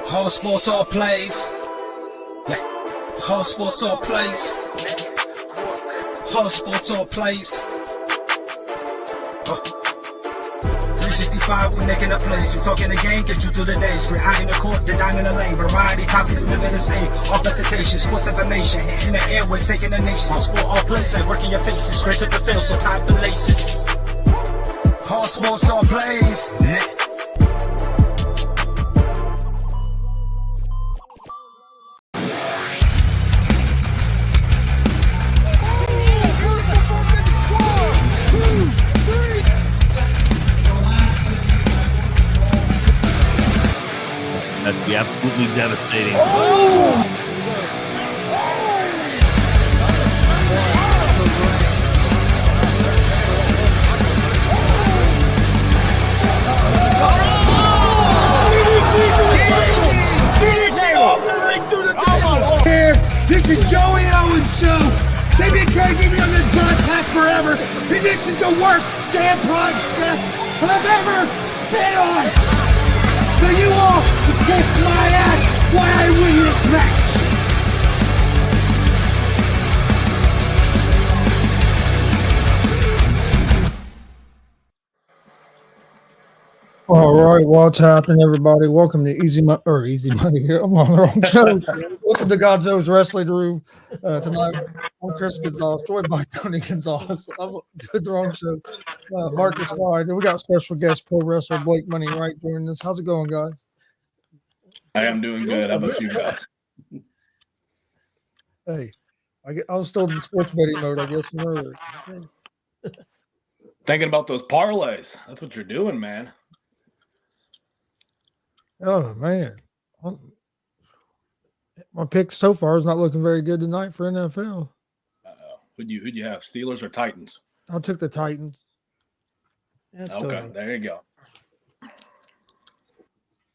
Whole sports all plays. Yeah. Whole sports all plays. Whole sports all plays. 365, we making a plays. You talking the game, get you through the days. We're high in the court, the dime in the lane. Variety topics, living the same. All presentation, sports information. Hitting the airways, taking the nation. All sport, all plays, like working your faces. Grace up the field, so tie the laces. Whole sports all plays. Yeah. That'd be absolutely devastating. This is Joey Owens' show. They've been trying to get me on this broadcast forever, and this is the worst damn broadcast I've ever been on. So you all can kiss my ass while I win this match. All right, what's happening, everybody? Welcome to Easy Money here. I'm on the wrong show. Welcome to Godzill's Wrestling Room. Tonight, I'm Chris Gonzalez, joined by Tony Gonzalez. I'm doing the wrong show. Marcus Fine. We got special guest pro wrestler Blake Money Wright joining us. How's it going, guys? I am doing good. How about you guys? Hey, I was still in the sports betting mode, I guess, from earlier. Thinking about those parlays. That's what you're doing, man. Oh, man. My pick so far is not looking very good tonight for NFL. Who'd you have? Steelers or Titans? I took the Titans. Okay, there you go.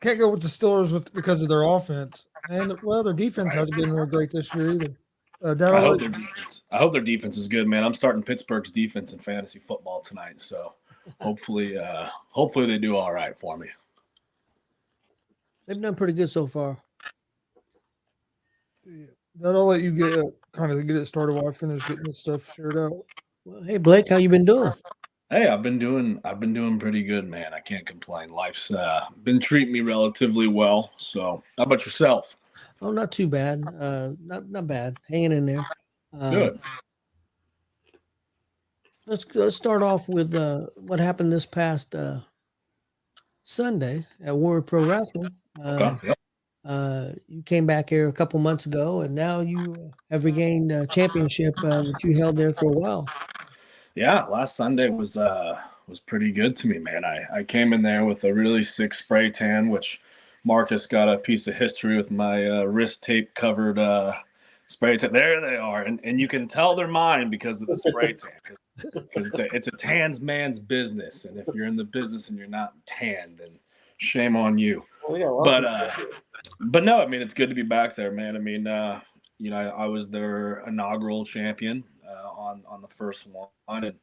Can't go with the Steelers because of their offense. And, well, their defense hasn't been real great this year either. I hope their defense is good, man. I'm starting Pittsburgh's defense in fantasy football tonight, so hopefully they do all right for me. They've done pretty good so far. Yeah. I'll let you get it started while I finish getting this stuff shared out. Well, hey Blake, how you been doing? Hey, I've been doing pretty good, man. I can't complain. Life's been treating me relatively well. So, how about yourself? Oh, not too bad. Not bad. Hanging in there. Good. Let's start off with what happened this past Sunday at Warrior Pro Wrestling. You came back here a couple months ago, and now you have regained a championship that you held there for a while. Yeah, last Sunday was pretty good to me, man. I came in there with a really sick spray tan, which Marcus got a piece of history with my wrist tape covered spray tan. There they are, and you can tell they're mine because of the spray tan. Because it's a tans man's business, and if you're in the business and you're not tanned, then shame on you. But no, I mean, it's good to be back there, man. I mean, I was their inaugural champion on the first one, and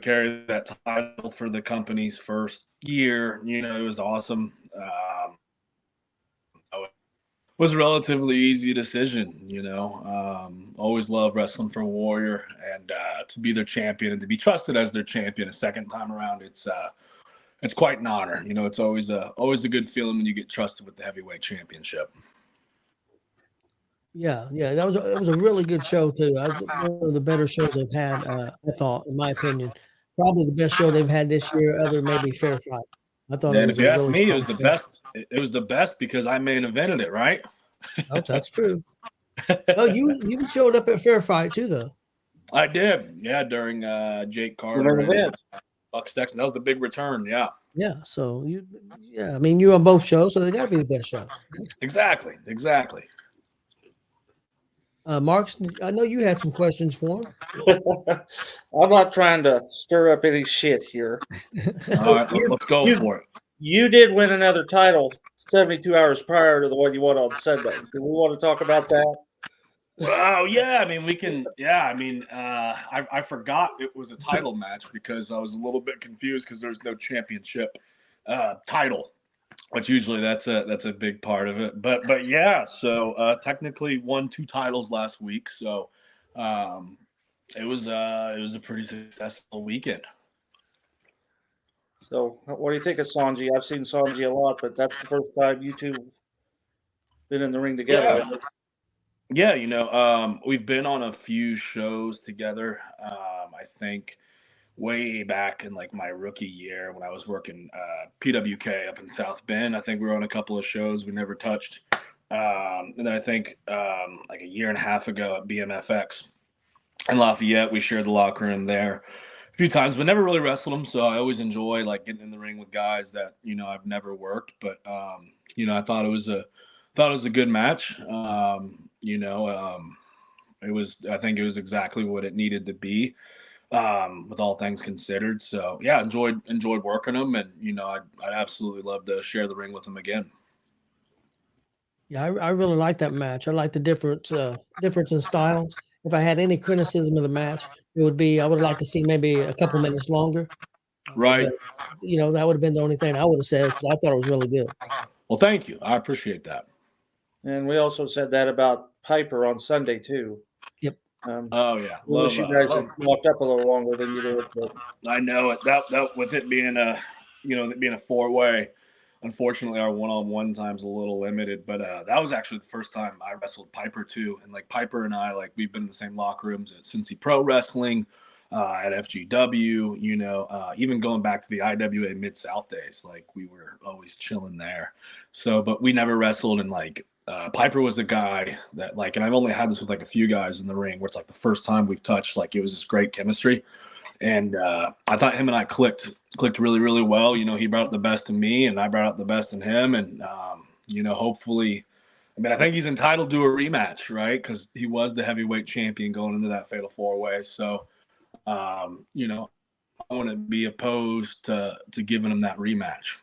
carry that title for the company's first year. It was awesome. It was a relatively easy decision. Always loved wrestling for Warrior, and to be their champion and to be trusted as their champion a second time around, it's quite an honor. It's always a good feeling when you get trusted with the heavyweight championship. Yeah, that was a really good show too. One of the better shows they've had, I thought, in my opinion. Probably the best show they've had this year, other maybe Fair Fight. I thought. And if you ask me, it was the best. It was the best because I main evented it, right? Oh, that's true. Oh, you showed up at Fair Fight too, though. I did, yeah, during Jake Carter and Buck Sexton. That was the big return, yeah. Yeah, so I mean, you're on both shows, so they got to be the best shows. Exactly. Marks, I know you had some questions for him. I'm not trying to stir up any shit here. All right, let's go for it. You did win another title 72 hours prior to the one you won on Sunday. Do we want to talk about that? Oh, yeah. I mean, we can. Yeah. I mean, I forgot it was a title match because I was a little bit confused because there's no championship title which usually that's a big part of it. But yeah, so technically won 2 titles last week, so it was a pretty successful weekend. So, what do you think of Sanji? I've seen Sanji a lot, but that's the first time you two have been in the ring together. Yeah. Yeah, we've been on a few shows together. I think way back in like my rookie year when I was working PWK up in South Bend. I think we were on a couple of shows we never touched. And then I think like a year and a half ago at BMFX in Lafayette, we shared the locker room there a few times, but never really wrestled them. So I always enjoy like getting in the ring with guys that I've never worked, but I thought it was a good match. I think it was exactly what it needed to be. With all things considered. So yeah, enjoyed working them, and I'd absolutely love to share the ring with them again. Yeah, I really like that match. I like the difference in styles. If I had any criticism of the match, it would be I would like to see maybe a couple minutes longer. Right. But, that would have been the only thing I would have said because I thought it was really good. Well, thank you. I appreciate that. And we also said that about Piper on Sunday too. Yep. Oh yeah, wish you guys had walked up a little longer than you did. But I know it. That with it being a four-way, unfortunately our one-on-one time's a little limited. But that was actually the first time I wrestled Piper too, and like Piper and I, like we've been in the same locker rooms at Cincy Pro Wrestling, at FGW. Even going back to the IWA Mid-South days, like we were always chilling there. So, but we never wrestled, and like. Piper was a guy that like, and I've only had this with like a few guys in the ring where it's like the first time we've touched, like it was this great chemistry. And I thought him and I clicked really, really well. He brought out the best in me and I brought out the best in him. And, hopefully, I think he's entitled to a rematch, right? Because he was the heavyweight champion going into that fatal 4-way. So, I wouldn't be opposed to giving him that rematch.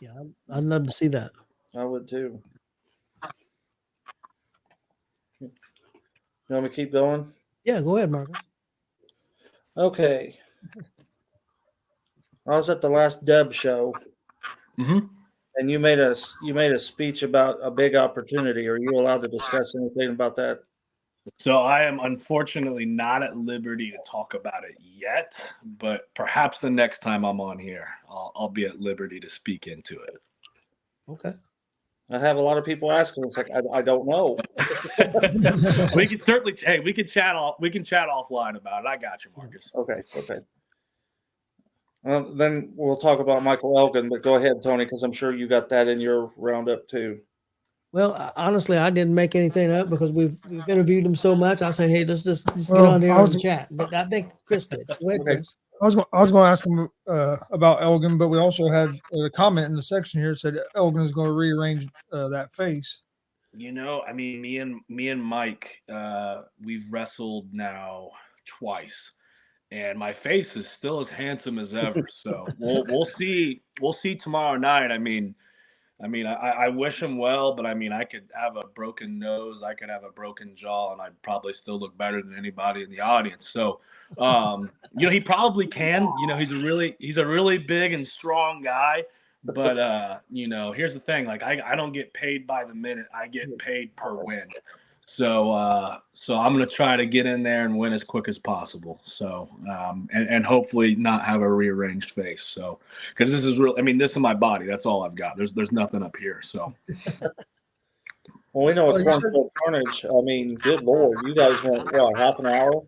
Yeah, I'd love to see that. I would too. You want me to keep going? Yeah, go ahead, Marcus. Okay. I was at the last Deb show, and you made a speech about a big opportunity. Are you allowed to discuss anything about that? So I am unfortunately not at liberty to talk about it yet, but perhaps the next time I'm on here, I'll be at liberty to speak into it. Okay. I have a lot of people asking. It's like I don't know. We can certainly. Hey, we can chat offline about it. I got you, Marcus. Okay. Then we'll talk about Michael Elgin, but go ahead, Tony, because I'm sure you got that in your roundup too. Well, honestly, I didn't make anything up because we've interviewed him so much. I say, hey, let's just get on here and chat. But I think Chris did. Go ahead, Chris. I was going to ask him about Elgin, but we also had a comment in the section here that said Elgin is going to rearrange that face. Me and Mike, we've wrestled now twice, and my face is still as handsome as ever. So we'll see. We'll see tomorrow night. I wish him well, but I could have a broken nose, I could have a broken jaw, and I'd probably still look better than anybody in the audience. So, he probably can. He's a really big and strong guy. But here's the thing: like I don't get paid by the minute; I get paid per win. So I'm gonna try to get in there and win as quick as possible. So and hopefully not have a rearranged face. So because this is real. This is my body. That's all I've got. There's nothing up here. So. Well, we know a Cornfield Carnage. Good Lord, you guys went half an hour?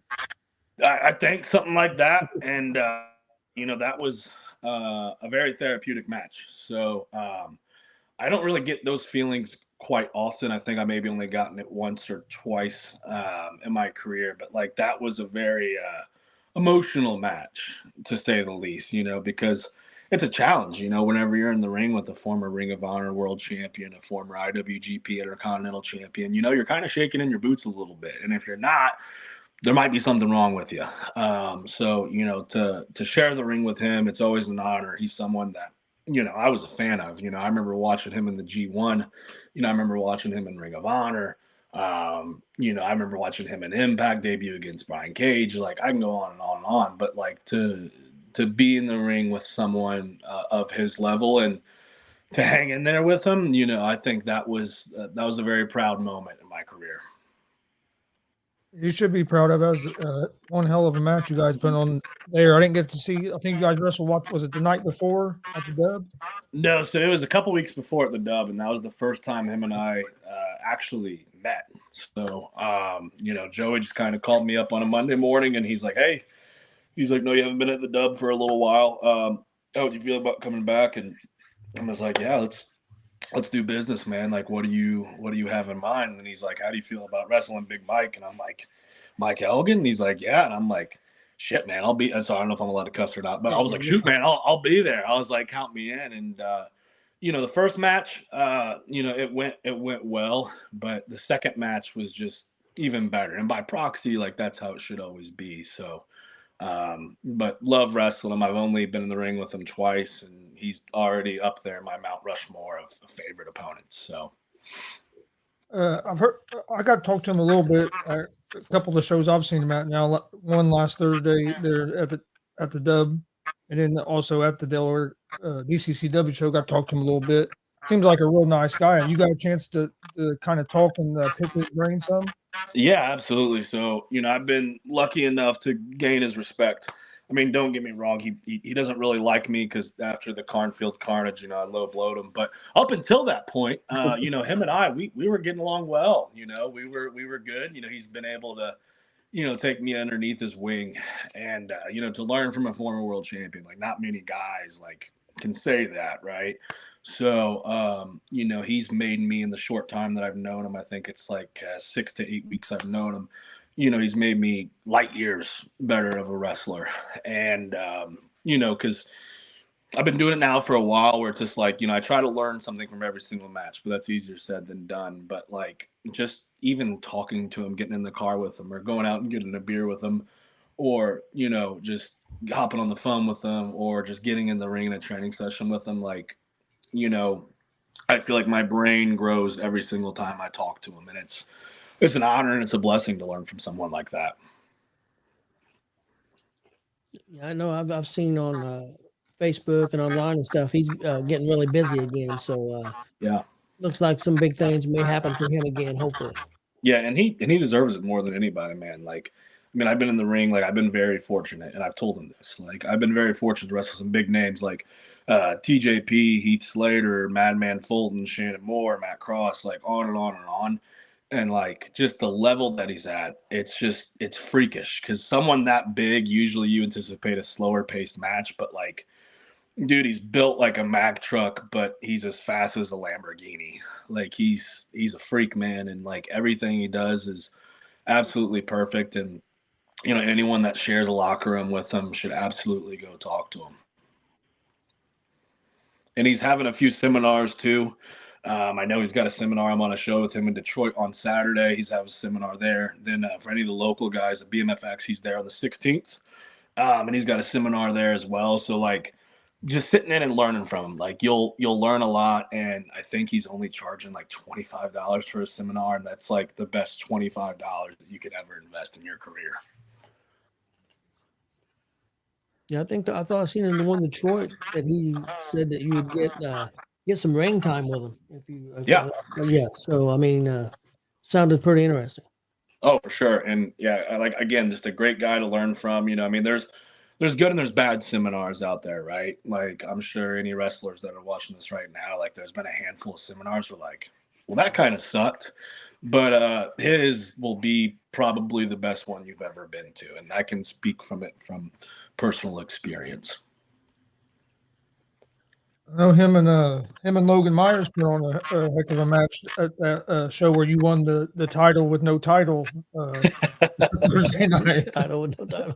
I think something like that, and that was a very therapeutic match. So I don't really get those feelings quite often. I think I maybe only gotten it once or twice in my career, but like that was a very emotional match, to say the least, because it's a challenge, whenever you're in the ring with a former Ring of Honor world champion, a former IWGP Intercontinental champion, you're kind of shaking in your boots a little bit. And if you're not, there might be something wrong with you. So, to share the ring with him, it's always an honor. He's someone that, I was a fan of. I remember watching him in the G1. I remember watching him in Ring of Honor. I remember watching him in Impact debut against Brian Cage. Like I can go on and on and on. But like to be in the ring with someone of his level, and to hang in there with him, I think that was a very proud moment in my career. You should be proud of us. One hell of a match you guys put on there. I didn't get to see. I think you guys wrestled. What was it, the night before at the Dub? No, so it was a couple weeks before at the Dub, and that was the first time him and I actually met. So, Joey just kind of called me up on a Monday morning, and he's like, "Hey," he's like, "No, you haven't been at the Dub for a little while. How do you feel about coming back?" And I was like, "Yeah, let's do business, man. Like, what do you have in mind?" And he's like, "How do you feel about wrestling Big Mike?" And I'm like, "Mike Elgin?" And he's like, "Yeah." And I'm like, "Shit, man, I'll be." So I don't know if I'm allowed to cuss or not, but I was like, "Shoot, man, I'll be there." I was like, "Count me in." And the first match, it went well, but the second match was just even better. And by proxy, like that's how it should always be. So, but love wrestling him. I've only been in the ring with him twice, and he's already up there in my Mount Rushmore of favorite opponents. So I've heard. I got to talk to him a little bit. A couple of the shows I've seen him at now. One last Thursday there at the Dub, and then also at the Delaware DCCW show. Got to talk to him a little bit. Seems like a real nice guy. You got a chance to kind of talk and pick his brain some. yeah, absolutely. So I've been lucky enough to gain his respect. I mean, don't get me wrong. He doesn't really like me because after the Carnfield Carnage, I low blowed him. But up until that point, him and I, we were getting along well. We were good. He's been able to, take me underneath his wing, and to learn from a former world champion. Like not many guys like can say that, right? So, he's made me in the short time that I've known him. I think it's like 6 to 8 weeks I've known him. He's made me light years better of a wrestler. And, because I've been doing it now for a while where it's just like, I try to learn something from every single match, but that's easier said than done. But like just even talking to him, getting in the car with him or going out and getting a beer with him or, just hopping on the phone with him or just getting in the ring in a training session with him, like, I feel like my brain grows every single time I talk to him, and it's an honor and it's a blessing to learn from someone like that. Yeah, I know. I've seen on Facebook and online and stuff. He's getting really busy again. So yeah, looks like some big things may happen for him again. Hopefully. Yeah, and he deserves it more than anybody, man. Like, I mean, I've been in the ring, like I've been very fortunate, and I've told him this. Like, I've been very fortunate to wrestle some big names like TJP, Heath Slater, Madman Fulton, Shannon Moore, Matt Cross, like on and on and on. And like just the level that he's at, it's freakish because someone that big, usually you anticipate a slower paced match, but like, dude, he's built like a Mack truck, but he's as fast as a Lamborghini. Like he's a freak, man, and like everything he does is absolutely perfect. And anyone that shares a locker room with him should absolutely go talk to him. And he's having a few seminars too. I know he's got a seminar. I'm on a show with him in Detroit on Saturday. He's having a seminar there. Then for any of the local guys at BMFX, he's there on the 16th. And he's got a seminar there as well. So like just sitting in and learning from him, like you'll learn a lot. And I think he's only charging like $25 for a seminar. And that's like the best $25 that you could ever invest in your career. Yeah, I thought I seen in the one in Detroit that he said that you would get some ring time with him Yeah. Yeah. So I mean, sounded pretty interesting. Oh, for sure. And yeah, like again, just a great guy to learn from. I mean, there's good and there's bad seminars out there, right? Like I'm sure any wrestlers that are watching this right now, like there's been a handful of seminars where like, well, that kind of sucked. But his will be probably the best one you've ever been to. And I can speak from personal experience. I know him and Logan Myers put on a heck of a match at that show where you won the title with no title Thursday night. Title with no title.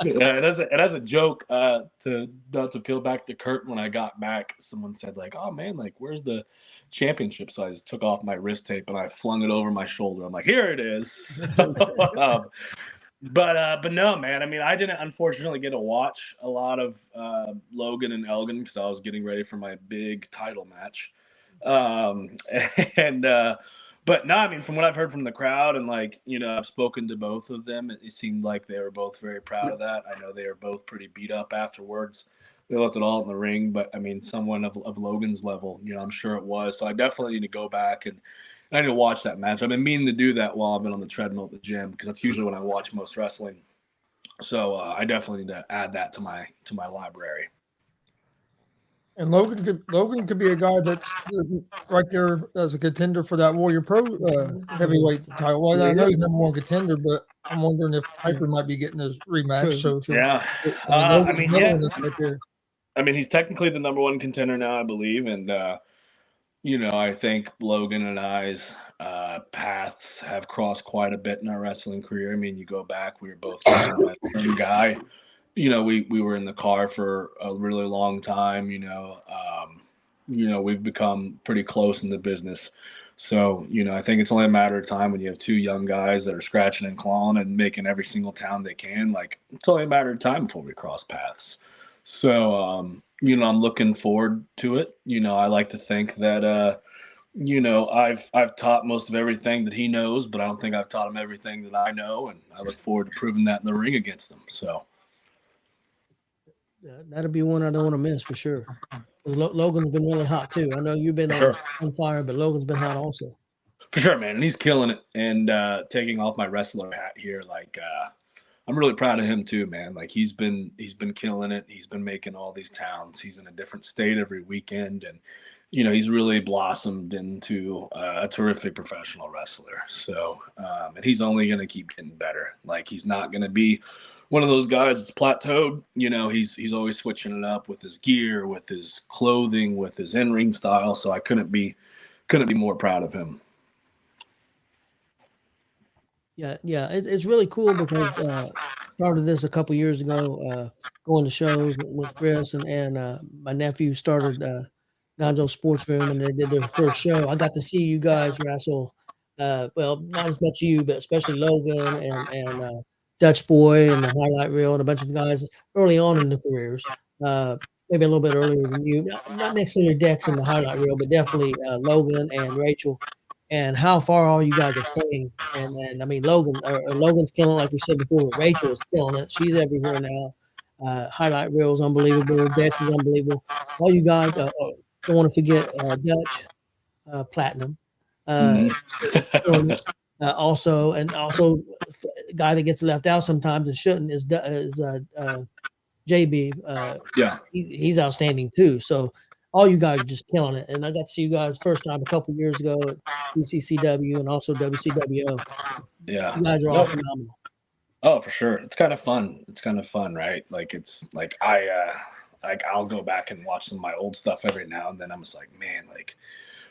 Yeah, and as a joke, to peel back the curtain, when I got back, someone said like, "Oh man, like where's the championship?" So I just took off my wrist tape and I flung it over my shoulder. I'm like, "Here it is." But no, man. I mean, I didn't unfortunately get to watch a lot of Logan and Elgin because I was getting ready for my big title match. But no, I mean, from what I've heard from the crowd and like, I've spoken to both of them, it seemed like they were both very proud of that. I know they were both pretty beat up afterwards. they left it all in the ring. But I mean, someone of Logan's level, I'm sure it was. So I definitely need to go back and I need to watch that match. I've been meaning to do that while I've been on the treadmill at the gym because that's usually when I watch most wrestling. So I definitely need to add that to my library. And Logan could be a guy that's right there as a contender for that Warrior Pro heavyweight title. Well, I know he's number one contender, but I'm wondering if Piper might be getting his rematch. True, So yeah, I mean, right there. I mean, he's technically the number one contender now, I believe, and I think Logan and I's paths have crossed quite a bit in our wrestling career. I mean, you go back, we were both the same guy. We were in the car for a really long time. We've become pretty close in the business. So, I think it's only a matter of time when you have two young guys that are scratching and clawing and making every single town they can. Like, it's only a matter of time before we cross paths. So, I'm looking forward to it. I like to think that, I've taught most of everything that he knows, but I don't think I've taught him everything that I know. And I look forward to proving that in the ring against him. So. That'll be one I don't want to miss for sure. Logan's been really hot too. I know you've been on fire, but Logan's been hot also. For sure, man. And he's killing it. And taking off my wrestler hat here, I'm really proud of him too, man. Like he's been killing it. He's been making all these towns. He's in a different state every weekend, and he's really blossomed into a terrific professional wrestler. So, and he's only going to keep getting better. Like he's not going to be one of those guys that's plateaued. He's always switching it up with his gear, with his clothing, with his in-ring style. So I couldn't be more proud of him. Yeah, it's really cool because started this a couple years ago, going to shows with Chris and my nephew started Gonzo Sports Room, and they did their first show. I got to see you guys wrestle. Well, not as much you, but especially Logan and Dutch Boy and the Highlight Reel and a bunch of guys early on in the careers. Maybe a little bit earlier than you. Not necessarily Dex in the Highlight Reel, but definitely Logan and Rachel. And how far all you guys are came. And I mean, Logan's killing, like we said before, Rachel is killing it. She's everywhere now. Highlight Reel is unbelievable. Dex is unbelievable. All you guys, don't want to forget Dutch Platinum. It's killing it. Also, a guy that gets left out sometimes and shouldn't is JB. He's outstanding too. So all you guys are just killing it. And I got to see you guys first time a couple years ago at BCCW and also WCWO. Yeah. You guys are all phenomenal. Oh, for sure. It's kind of fun. Right? Like it's like I'll go back and watch some of my old stuff every now and then. I'm just like, man, like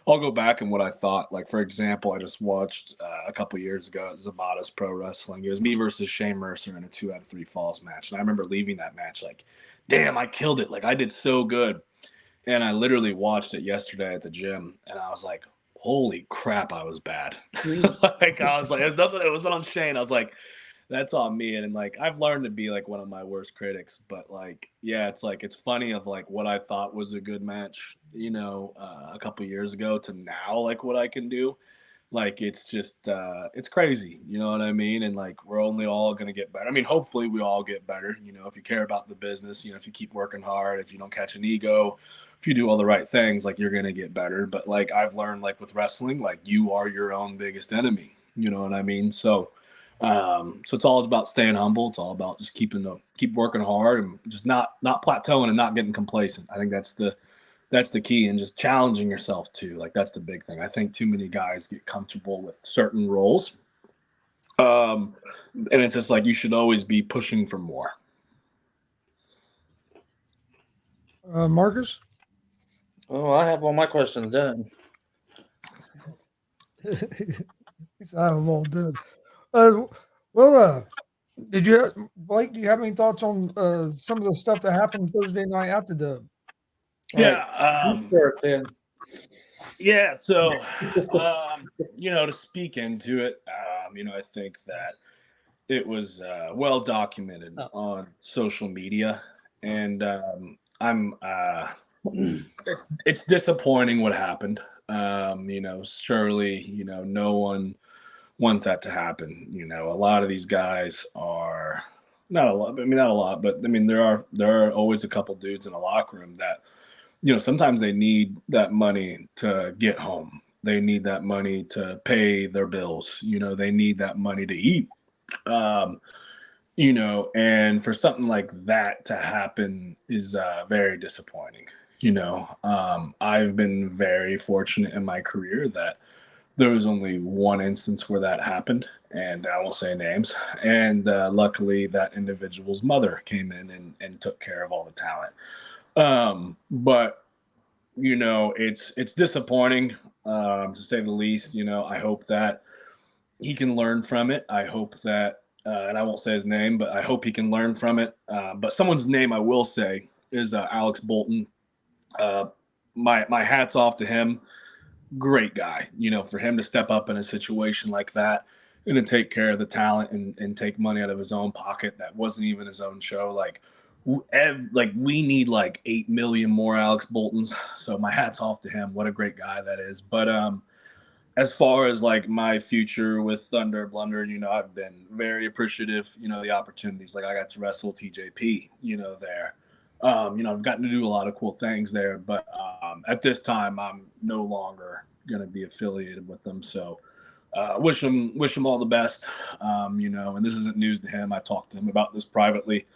I'll go back and what I thought. Like, for example, I just watched a couple years ago at Zapata's Pro Wrestling. It was me versus Shane Mercer in a 2 out of 3 falls match. And I remember leaving that match like, damn, I killed it. Like I did so good. And I literally watched it yesterday at the gym, and I was like, holy crap, I was bad. Like, I was like, there's nothing, it wasn't on Shane. I was like, that's on me. And like, I've learned to be like one of my worst critics, but like, yeah, it's like, it's funny of like what I thought was a good match, a couple years ago to now, like what I can do. Like, it's just, it's crazy. You know what I mean? And like, we're only all going to get better. I mean, hopefully we all get better, if you care about the business, if you keep working hard, if you don't catch an ego, if you do all the right things, like you're going to get better. But like, I've learned like with wrestling, like you are your own biggest enemy. You know what I mean? So it's all about staying humble. It's all about just keep working hard and just not plateauing and not getting complacent. I think that's the key, and just challenging yourself too. Like that's the big thing. I think too many guys get comfortable with certain roles. And it's just like, you should always be pushing for more. Marcus? Oh, I have all my questions done. I have them all done. Did you, Blake? Do you have any thoughts on some of the stuff that happened Thursday night at the Dub? Yeah. Yeah. So, to speak into it, I think that it was well documented on social media, and it's disappointing what happened. Surely, no one wants that to happen. A lot of these guys are Not a lot. I mean, not a lot, but I mean, there are always a couple dudes in a locker room that, sometimes they need that money to get home. They need that money to pay their bills. They need that money to eat. Um, and for something like that to happen is very disappointing. I've been very fortunate in my career that there was only one instance where that happened, and I won't say names. And luckily, that individual's mother came in and took care of all the talent. But it's disappointing, to say the least. I hope that he can learn from it. I hope that, and I won't say his name, but I hope he can learn from it. But someone's name I will say is Alex Bolton. My hat's off to him. Great guy, for him to step up in a situation like that and to take care of the talent and take money out of his own pocket that wasn't even his own show. Like we need like 8 million more Alex Boltons. So my hat's off to him. What a great guy that is. But as far as like my future with Thunder Blunder, I've been very appreciative, the opportunities. Like I got to wrestle TJP, there. I've gotten to do a lot of cool things there, but at this time, I'm no longer going to be affiliated with them. So wish him all the best, and this isn't news to him. I talked to him about this privately.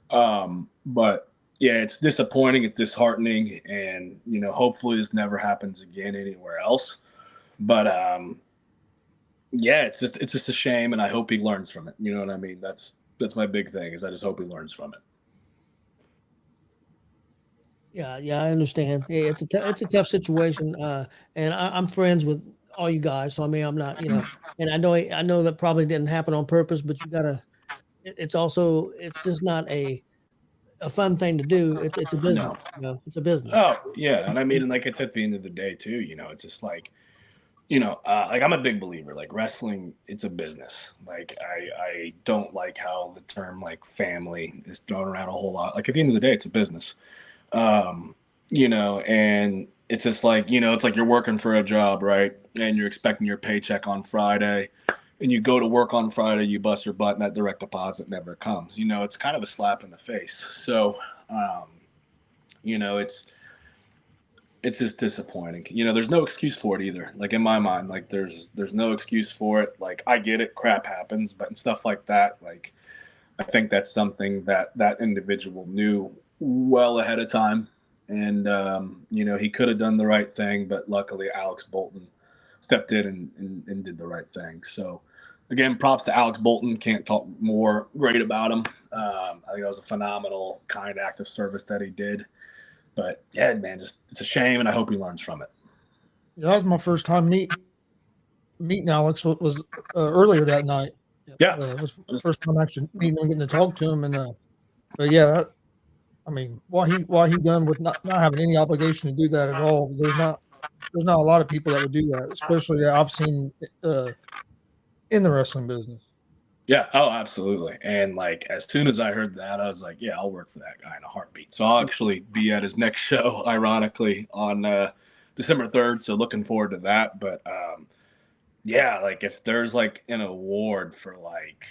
But yeah, it's disappointing. It's disheartening. And, hopefully this never happens again anywhere else. But yeah, it's just a shame. And I hope he learns from it. You know what I mean? That's my big thing is I just hope he learns from it. Yeah, I understand. Yeah, it's a tough situation, and I'm friends with all you guys. So I mean, I'm not, and I know that probably didn't happen on purpose, but you gotta. It's just not a fun thing to do. It's a business. No. It's a business. Oh yeah, and I mean, and like it's at the end of the day too. It's just like, like I'm a big believer. Like wrestling, it's a business. Like I don't like how the term like family is thrown around a whole lot. Like at the end of the day, it's a business. And it's just like, it's like you're working for a job, right? And you're expecting your paycheck on Friday and you go to work on Friday, you bust your butt and that direct deposit never comes. It's kind of a slap in the face. So, it's just disappointing. There's no excuse for it either. Like in my mind, like there's no excuse for it. Like I get it, crap happens, but in stuff like that, like I think that's something that individual knew well ahead of time. And, he could have done the right thing, but luckily Alex Bolton stepped in and did the right thing. So again, props to Alex Bolton. Can't talk more great about him. I think that was a phenomenal kind act of service that he did. But yeah, man, it's a shame. And I hope he learns from it. Yeah, that was my first time meeting Alex. Was earlier that night. Yeah. It was the first time actually meeting him, getting to talk to him. And, but yeah, I mean, what he done with not having any obligation to do that at all. There's not a lot of people that would do that, especially that I've seen in the wrestling business. Yeah. Oh, absolutely. And like as soon as I heard that, I was like, yeah, I'll work for that guy in a heartbeat. So I'll actually be at his next show, ironically, on December 3rd. So looking forward to that. But yeah, like if there's like an award for like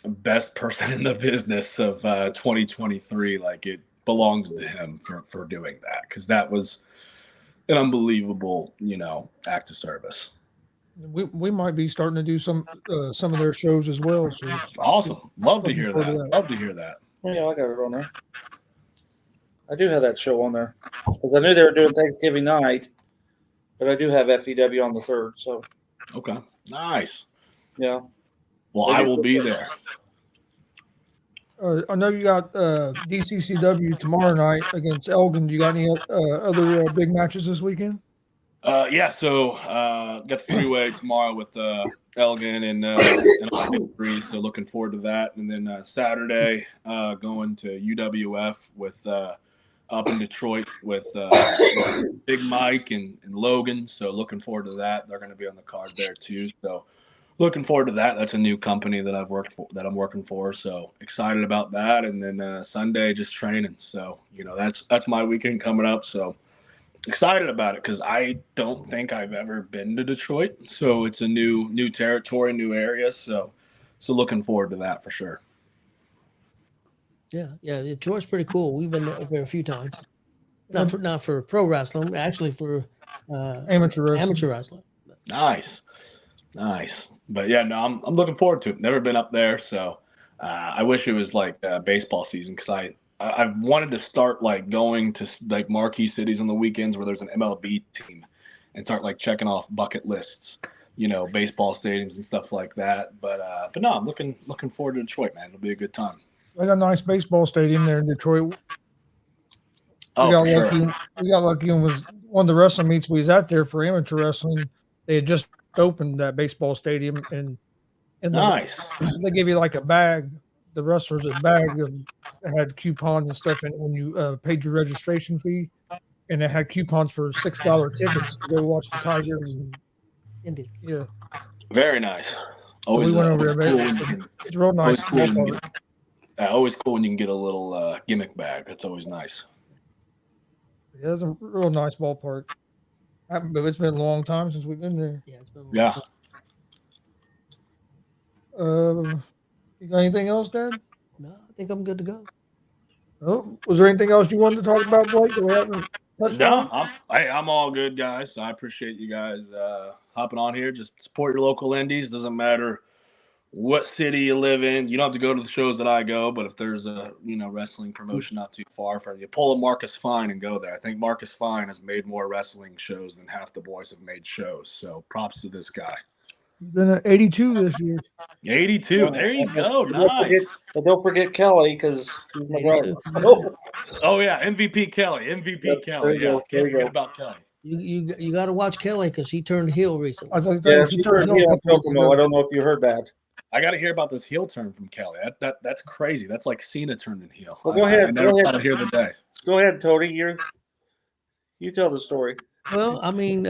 best person in the business of 2023, like it belongs to him for doing that, because that was an unbelievable act of service. We might be starting to do some of their shows as well. So awesome. Love to hear that. Love to hear that. Yeah, I got it on there. I do have that show on there because I knew they were doing Thanksgiving night, but I do have FEW on the 3rd. So okay, nice. Yeah. Well, I will be there. I know you got DCCW tomorrow night against Elgin. Do you got any other big matches this weekend? Yeah, so got the 3-way tomorrow with Elgin and free, so looking forward to that. And then Saturday going to UWF with up in Detroit with Big Mike and Logan. So looking forward to that. They're going to be on the card there too. So looking forward to that. That's a new company that I'm working for. So excited about that. And then Sunday just training. So that's my weekend coming up. So excited about it because I don't think I've ever been to Detroit. So it's a new territory, new area. So looking forward to that for sure. Yeah. Detroit's pretty cool. We've been there a few times. Not for pro wrestling, actually for Amateur wrestling. wrestling. Nice. But yeah, no, I'm looking forward to it. Never been up there, so I wish it was like baseball season because I've wanted to start like going to like marquee cities on the weekends where there's an MLB team and start like checking off bucket lists, baseball stadiums and stuff like that. But no, I'm looking forward to Detroit, man. It'll be a good time. They got a nice baseball stadium there in Detroit. Oh, for sure. We got lucky and was one of the wrestling meets we was at there for amateur wrestling. They had just opened that baseball stadium and Nice. They give you like a bag. The wrestlers a bag had coupons and stuff, and when you paid your registration fee, and it had coupons for $6 tickets to go watch the Tigers and Indians. Yeah, very nice. Always, so we went over there. Cool. It's real nice. Always cool when you can get a little gimmick bag. That's always nice. Yeah, it's a real nice ballpark. But it's been a long time since we've been there. Yeah, it's been. Yeah. You got anything else, Dad? No, I think I'm good to go. Oh, was there anything else you wanted to talk about, Blake? No, I'm all good, guys. I appreciate you guys hopping on here. Just support your local indies. Doesn't matter what city you live in. You don't have to go to the shows that I go, but if there's a wrestling promotion not too far from you, pull a Marcus Fine and go there. I think Marcus Fine has made more wrestling shows than half the boys have made shows. So props to this guy. He's been at 82 this year. 82. There you go. Nice. But don't forget Kelly because he's my brother. Oh yeah, MVP Kelly. MVP Kelly. Yeah, can't forget about Kelly. You got to watch Kelly because she turned heel recently. She turned heel in Kokomo. I don't know if you heard that. I got to hear about this heel turn from Kelly. That's crazy. That's like Cena turning heel. Well, go ahead. I never thought I'd hear the day. Go ahead, Tony. You tell the story. Well, I mean,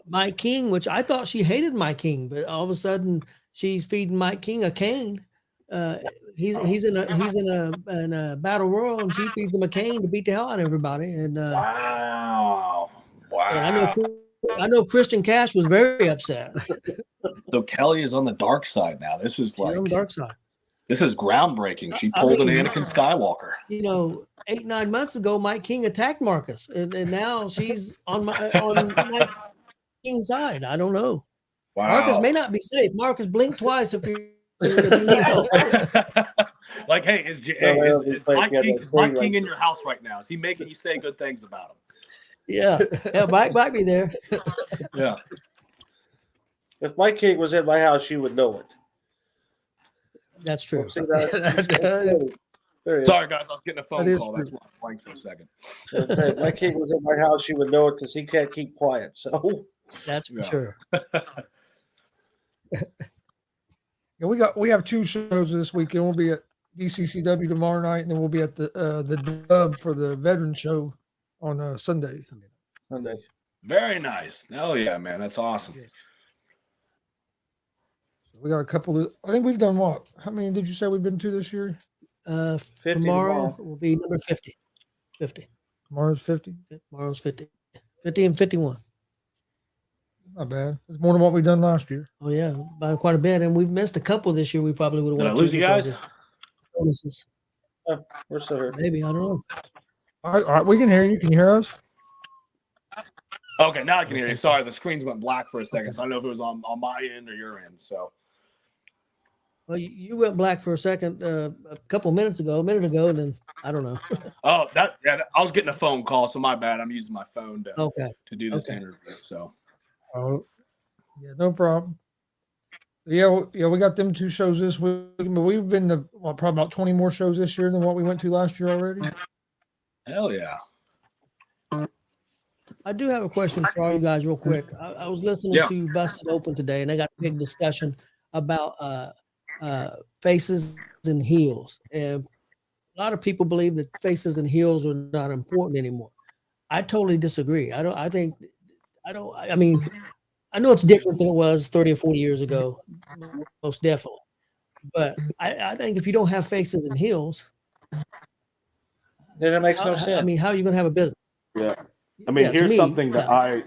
Mike King, which I thought she hated Mike King, but all of a sudden she's feeding Mike King a cane. He's in a battle royal, and she feeds him a cane to beat the hell out of everybody. And wow. And I know Christian Cash was very upset. So Kelly is on the dark side now. This is on the dark side. This is groundbreaking. She pulled an Anakin Skywalker. 8-9 months ago, Mike King attacked Marcus, and now she's on Mike King's side. I don't know. Wow. Marcus may not be safe. Marcus, blink twice if you need help. Like, hey, is Mike King in your house right now? Is he making you say good things about him? Yeah, Mike might be there. Yeah. If Mike King was in my house, you would know it. That's true. See, that's Sorry, guys, I was getting a phone call. That's why I blanked for a second. If Mike King was in my house, you would know it because he can't keep quiet. So that's for sure. Yeah, we have 2 shows this weekend. We'll be at DCCW tomorrow night, and then we'll be at the Dub for the Veteran Show on Sunday. Very nice. Hell yeah, man. That's awesome. Yes. We got a couple of, I think we've done what? How many did you say we've been to this year? 50 tomorrow will be number 50. 50. Tomorrow's 50? Tomorrow's 50. 50 and 51. Not bad. It's more than what we've done last year. Oh, yeah. By quite a bit. And we've missed a couple this year. We probably would have won. Did I lose you guys? Bonuses. We're still here. Maybe. I don't know. All right. We can hear you. Can you hear us? Okay, now I can hear you. Sorry, the screens went black for a second, so I don't know if it was on my end or your end. So, well, you went black for a second a minute ago, and then I don't know. I was getting a phone call, so my bad. I'm using my phone to do this interview. So, yeah, no problem. Yeah, we got them 2 shows this week, but we've been to probably about 20 more shows this year than what we went to last year already. Hell yeah. I do have a question for all you guys real quick. I was listening to Busted Open today, and they got a big discussion about faces and heels. And a lot of people believe that faces and heels are not important anymore. I totally disagree. I mean, I know it's different than it was 30 or 40 years ago, most definitely. But I think if you don't have faces and heels, then it makes no sense. I mean, how are you going to have a business? Yeah. I mean, here's something that I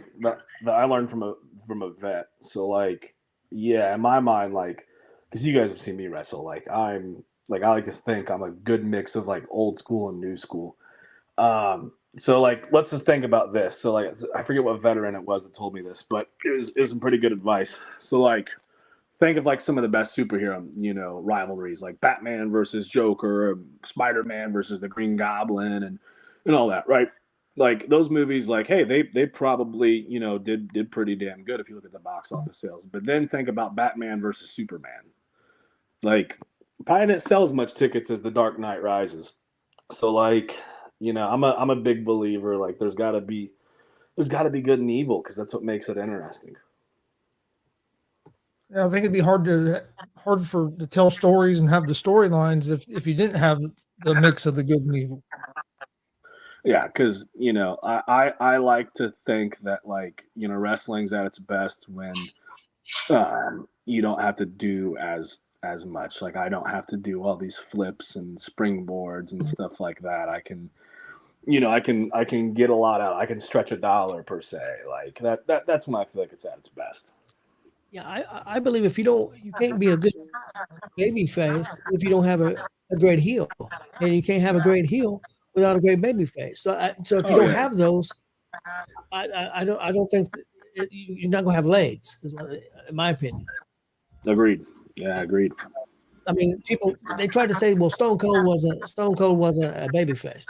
learned from a vet. So, like, yeah, in my mind, like, because you guys have seen me wrestle, like, I'm Like I like to think I'm a good mix of like old school and new school. So like let's just think about this. So like I forget what veteran it was that told me this, but it was some pretty good advice. So like think of like some of the best superhero, rivalries like Batman versus Joker, Spider-Man versus the Green Goblin, and all that, right? Like those movies, like hey, they probably did pretty damn good if you look at the box office sales. But then think about Batman versus Superman, like probably didn't sell as much tickets as The Dark Knight Rises. So like I'm a big believer like there's got to be good and evil because that's what makes it interesting. Yeah, I think it'd be hard to tell stories and have the storylines if you didn't have the mix of the good and evil. Yeah, because I like to think that like wrestling's at its best when you don't have to do as much. Like I don't have to do all these flips and springboards and stuff like that. I can I can get a lot out. I can stretch a dollar per se. Like that's when I feel like it's at its best. Yeah, I believe you can't be a good baby face if you don't have a great heel, and you can't have a great heel without a great baby face. So if you don't have those, I don't think you're not gonna have legs. In my opinion. Agreed. Yeah, agreed. I mean, people they tried to say, well, Stone Cold wasn't a baby face.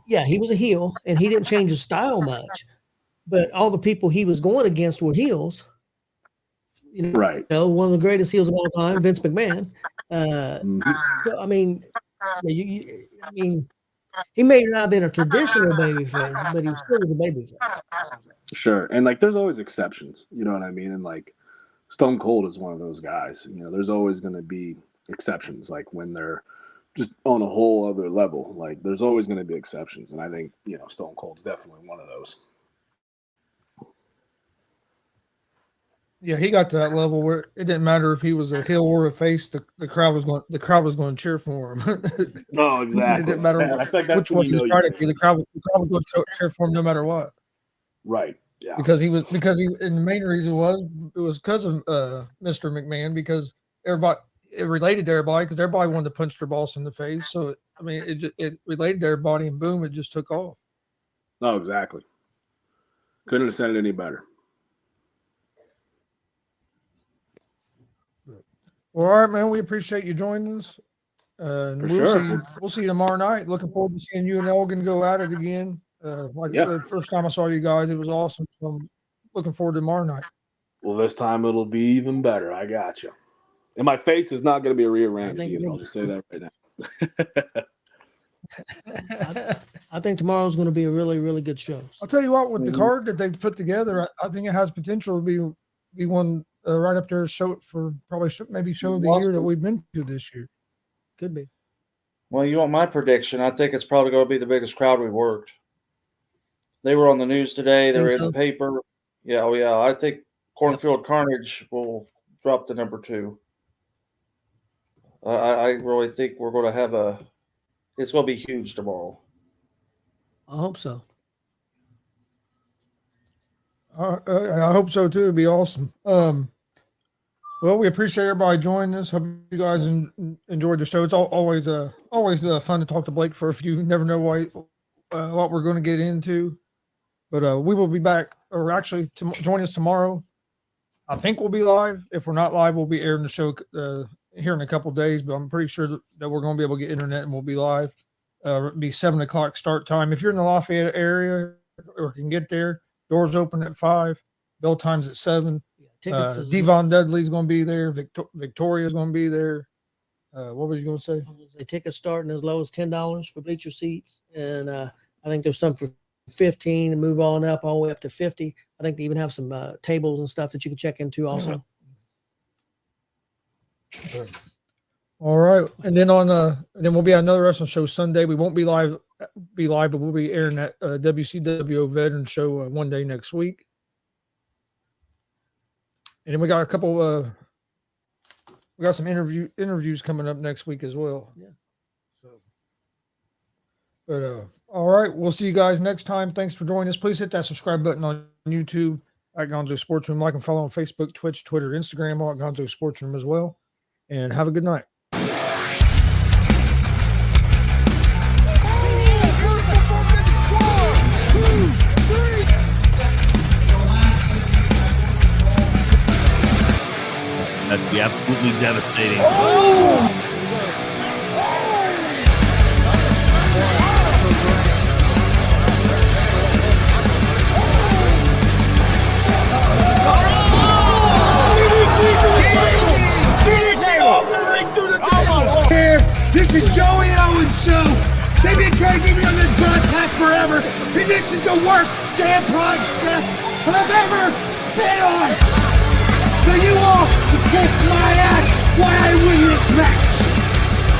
Yeah, he was a heel, and he didn't change his style much. But all the people he was going against were heels. Right. One of the greatest heels of all time, Vince McMahon. So, I mean, he may not have been a traditional babyface, but he still was a babyface. Sure, and like there's always exceptions. You know what I mean? And like Stone Cold is one of those guys. There's always going to be exceptions. Like when they're just on a whole other level. Like there's always going to be exceptions, and I think Stone Cold's definitely one of those. Yeah, he got to that level where it didn't matter if he was a heel or a face. The crowd was going to cheer for him. No, exactly. It didn't matter which one he was trying to be. The crowd was going to cheer for him no matter what. Right. Yeah. Because he and the main reason was because of Mr. McMahon, because it related to everybody because everybody wanted to punch their boss in the face. So it related to everybody, and boom, it just took off. No, exactly. Couldn't have said it any better. Well, all right, man. We appreciate you joining us. And we'll see you tomorrow night. Looking forward to seeing you and Elgin go at it again. Like I said, first time I saw you guys, it was awesome. So I'm looking forward to tomorrow night. Well, this time it'll be even better. I got you. And my face is not going to be rearranged. I'll just say that right now. I think tomorrow's going to be a really, really good show. I'll tell you what, with the card that they've put together, I think it has potential to be one right up there. Show for probably maybe show of the year that we've been to this year. Could be. Well, you want my prediction? I think it's probably going to be the biggest crowd we've worked. They were on the news today. They were in the paper. Yeah, I think Cornfield Carnage will drop to number 2. I really think we're going to have it's going to be huge tomorrow. I hope so. I hope so too. It'd be awesome. Well, we appreciate everybody joining us. Hope you guys enjoyed the show. It's always fun to talk to Blake for a few. You never know what we're going to get into. But we will be back, or actually join us tomorrow. I think we'll be live. If we're not live, we'll be airing the show here in a couple of days. But I'm pretty sure that we're going to be able to get internet and we'll be live. It'll be 7:00 start time. If you're in the Lafayette area or can get there, doors open at 5. Bell time's at 7. Devon Dudley's going to be there. Victoria's going to be there. What was you going to say? The tickets starting as low as $10 for bleacher seats, and I think there's some for 15 and move on up all the way up to 50. I think they even have some tables and stuff that you can check into also. All right, and then then we'll be at another wrestling show Sunday. We won't be live, but we'll be airing that WCW Veteran Show one day next week. And then we got a couple. We got some interviews coming up next week as well. Yeah. So, but all right, we'll see you guys next time. Thanks for joining us. Please hit that subscribe button on YouTube at Gonzo Sports Room. Like and follow on Facebook, Twitch, Twitter, Instagram, all at Gonzo Sports Room as well. And have a good night. be absolutely devastating. Here, this is Joey Owens show. They've been trying to get me on this broadcast forever, and this is the worst damn podcast I've ever been on. So you all can kiss my ass while I win this match.